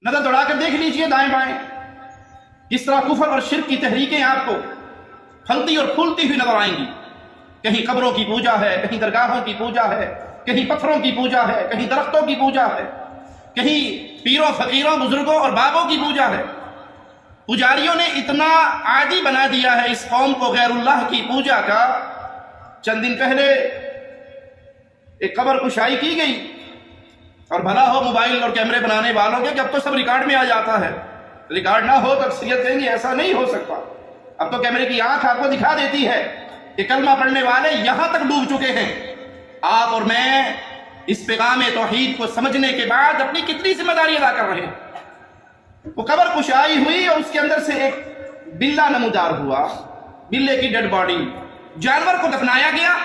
नजर दौड़ा कर देख लीजिए दाएं बाएं, किस तरह कुफर और शिर्क की तहरीकें आपको फलती और फूलती हुई नजर आएंगी। कहीं कब्रों की पूजा है, कहीं दरगाहों की पूजा है, कहीं पत्थरों की पूजा है, कहीं दरख्तों की पूजा है, कहीं पीरों फकीरों बुजुर्गों और बाबों की पूजा है। पुजारियों ने इतना आदी बना दिया है इस कौम को गैरुल्लाह की पूजा का। चंद दिन पहले एक कब्र कुशाई की गई, और भला हो मोबाइल और कैमरे बनाने वालों के कि अब तो सब रिकॉर्ड में आ जाता है। रिकॉर्ड ना हो तो अक्सरियत देंगे, ऐसा नहीं हो सकता। अब तो कैमरे की आंख आपको दिखा देती है कि कलमा पढ़ने वाले यहां तक डूब चुके हैं। आप और मैं इस पैगाम तौहीद को समझने के बाद अपनी कितनी जिम्मेदारी अदा कर रहे हैं। वो कब्र कुशाई हुई और उसके अंदर से एक बिल्ला नमूदार हुआ, बिल्ले की डेड बॉडी, जानवर को दफनाया गया,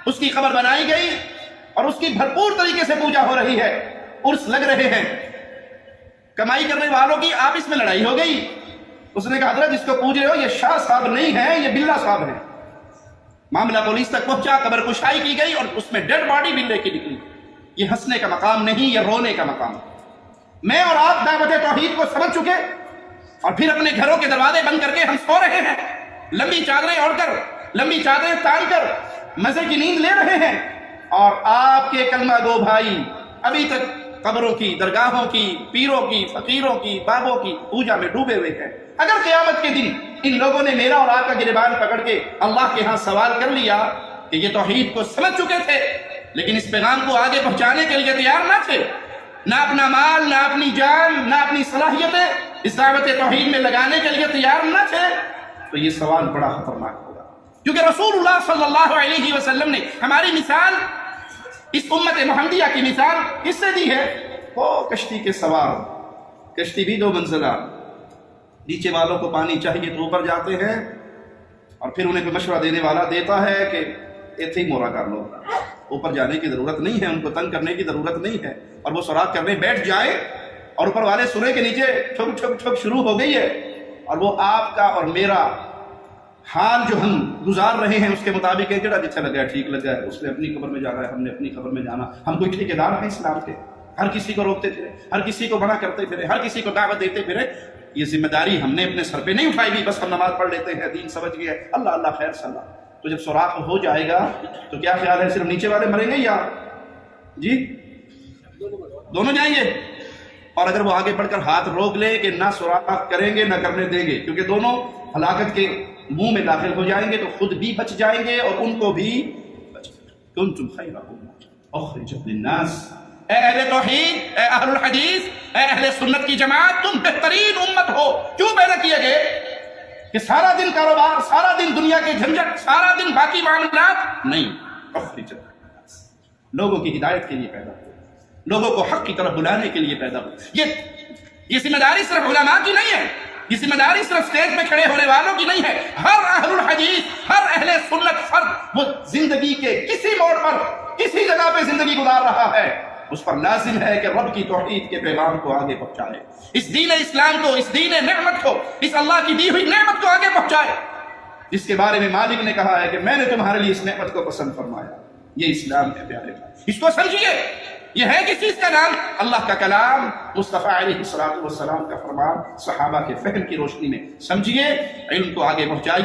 उसकी कब्र बनाई गई और उसकी भरपूर तरीके से पूजा हो रही है। उर्स लग रहे हैं, कमाई करने वालों की आपस में लड़ाई हो गई। उसने कहा हजरत जिसको पूज रहे हो ये शाह साहब नहीं है, ये बिल्ला साहब है। मामला पुलिस तक पहुंचा, कब्र कुशाई की गई और उसमें डेड बॉडी बिल्ले की निकली। ये हंसने का मकाम नहीं, ये रोने का मकाम। मैं और आप दावत तौहीद को समझ चुके और फिर अपने घरों के दरवाजे बंद करके हम सो रहे हैं, लंबी चादरें ओढ़कर, लंबी चादरें तान कर मजे की नींद ले रहे हैं। और आपके कलमा गो भाई अभी तक कब्रों की, दरगाहों की, पीरों की, फकीरों की, बाबों की पूजा में डूबे हुए हैं। अगर क़यामत के दिन इन लोगों ने मेरा और आपका गिरबान पकड़ के अल्लाह के यहां सवाल कर लिया कि ये तौहीद को समझ चुके थे लेकिन इस पैगाम को आगे पहुंचाने के लिए तैयार ना थे, ना अपना माल, ना अपनी जान, ना अपनी सलाहियतें इस दावत तौहीद में लगाने के लिए तैयार ना थे, तो ये सवाल बड़ा खतरनाक होगा। क्योंकि रसूलुल्लाह सल्लल्लाहु अलैहि वसल्लम ने हमारी मिसाल, इस उम्मत मुहम्मदिया की मिसाल किससे दी है? वो कश्ती के सवार, कश्ती भी दो मंजिला, नीचे वालों को पानी चाहिए तो ऊपर जाते हैं और फिर उन्हें मशवरा देने वाला देता है कि ऐसे ही मोरा कर लो, ऊपर जाने की जरूरत नहीं है, उनको तंग करने की जरूरत नहीं है। और वो सुराख करने बैठ जाए और ऊपर वाले सुरे के नीचे छुप छुप छुप शुरू हो गई है और वो आपका और मेरा हाल जो हम गुजार रहे हैं उसके मुताबिक है। जरा अच्छा लगा, ठीक लगा, उसने अपनी कब्र में जाना है, हमने अपनी कब्र में जाना। हम कोई ठेकेदार हैं इस्लाम के? हर किसी को रोकते फिरे, हर किसी को मना करते फिरे, हर किसी को दावत देते फिरे। ये जिम्मेदारी हमने अपने सर पे नहीं उठाई हुई। बस हम नमाज पढ़ लेते हैं, दीन समझ गए, अल्लाह अल्लाह खैर सल्लाह। तो जब सुराख हो जाएगा तो क्या ख्याल है, सिर्फ नीचे वाले मरेंगे या जी दोनों जाएंगे? और अगर वो आगे बढ़कर हाथ रोक ले कि ना सुराख करेंगे ना करने देंगे, क्योंकि दोनों हलाकत के मुंह में दाखिल हो जाएंगे, तो खुद भी बच जाएंगे और उनको भी बच। कुंतुम खैरा उम्मह उखरिजत लिन्नास, ए अहले तौहीद, ए अहलुल हदीस, ए अहले सुन्नत की जमात, तुम बेहतरीन उम्मत हो। क्यों पैदा किए गए? कि सारा दिन कारोबार, सारा दिन दुनिया के झंझट, सारा दिन बाकी मामलात नहीं, उखरिजत लिन्नास, लोगों की हिदायत के लिए पैदा हुए, लोगों को हक की तरफ बुलाने के लिए पैदा हुए। ये जिम्मेदारी सिर्फ उलमा की नहीं है, ये जिम्मेदारी सिर्फ स्टेज में खड़े होने वालों की नहीं है। हर अहलुल हदीस, हर अहले सुन्नत फर्द वो जिंदगी के किसी मोड़ पर, किसी जगह पे जिंदगी गुजार रहा है, उस पर लाजिम है कि रब की तौहीद के पैगाम को आगे पहुंचाए, इस दीन इस्लाम को, इस दीन नेमत को, इस अल्लाह की दी हुई नेमत को आगे पहुंचाए, जिसके बारे में मालिक ने कहा है कि मैंने तुम्हारे लिए इस नेमत को पसंद फरमाया। ये इस्लाम है प्यारे भाई, इसको समझिए। ये है किस चीज का नाम? अल्लाह का कलाम, मुस्तफा अलैहिस्सलातु वस्सलाम का फरमान, सहाबा के फहम की रोशनी में समझिए, इल्म को आगे पहुंचाइए।